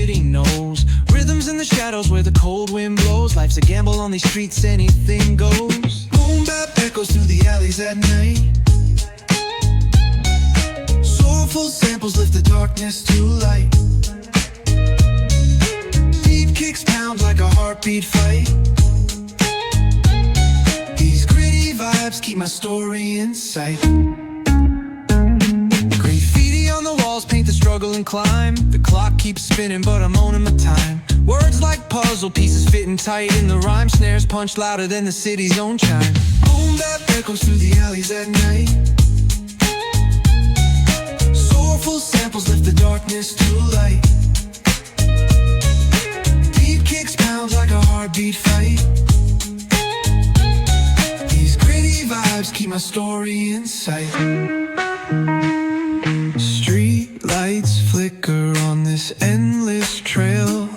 city knows. Rhythms in the shadows where the cold wind blows. Life's a gamble on these streets, anything goes. Boom bap echoes through the alleys at night. Soulful samples lift the darkness to light. Beat kicks pound like a heartbeat fight. These gritty vibes keep my story in sight. Graffiti on the walls paint the struggle and climb. The clock keeps spinning but I'm owning my time. Words like puzzle pieces fitting tight in the rhyme. Snares punch louder than the city's own chime. Boom bap echoes through the alleys at night. Soulful samples lift the darkness to light. Beat kicks pounds like a heartbeat fight. These gritty vibes keep my story in sight. Street lights flicker on this endless trail.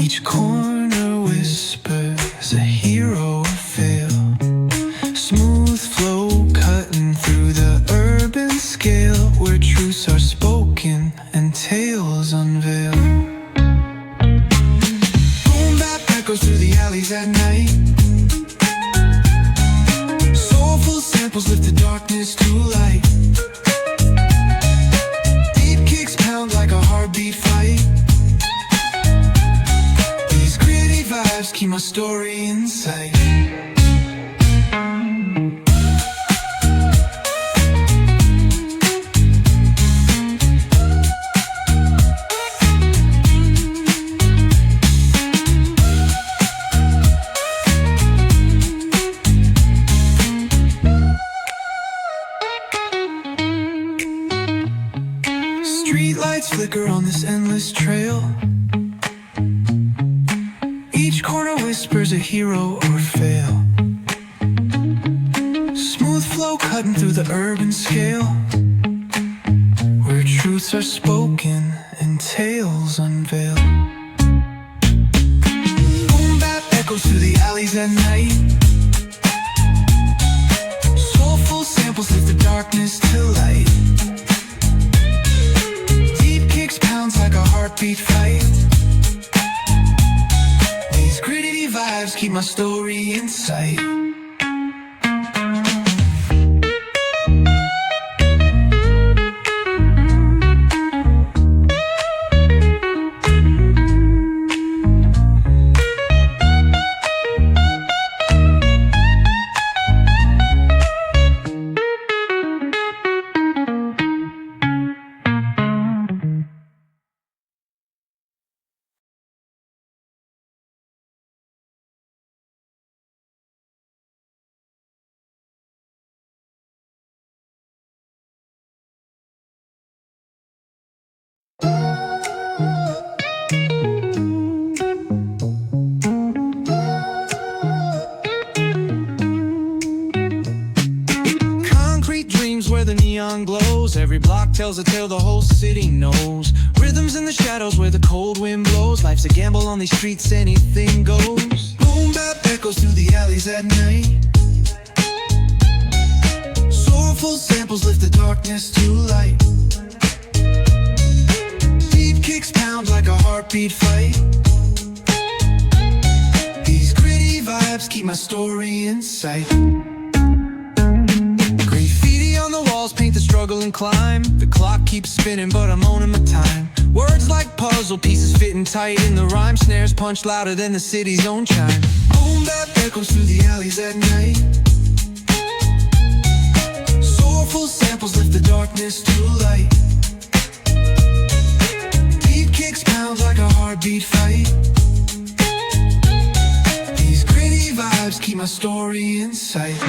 Each corner whispers a hero or fail. Smooth flow cutting through the urban scale, where truths are spoken and tales unveil. Boom bap echoes through the alleys at night. Soulful samples lift the darkness to light. Beat kicks pound like a heartbeat fight. These gritty vibes keep my story in sight. Street lights flicker on this endless trail. Each corner whispers a hero or fail. Smooth flow cutting through the urban scale, where truths are spoken and tales unveil. Boom bap echoes through the alleys at night. Soulful samples lift the darkness to light. Like a heartbeat fight. These gritty vibes keep my story in sight. The neon glows, every block tells a tale the whole city knows. Rhythms in the shadows where the cold wind blows. Life's a gamble on these streets, anything goes. Boom bap echoes through the alleys at night. Soulful samples lift the darkness to light. Beat kicks pound like a heartbeat fight. These gritty vibes keep my story in sight. On the walls paint the struggle and climb. The clock keeps spinning but I'm owning my time. Words like puzzle pieces fitting tight in the rhyme. Snares punch louder than the city's own chime. Boom bap echoes through the alleys at night. Soulful samples lift the darkness to light. Beat kicks pound like a heartbeat fight. These gritty vibes keep my story in sight.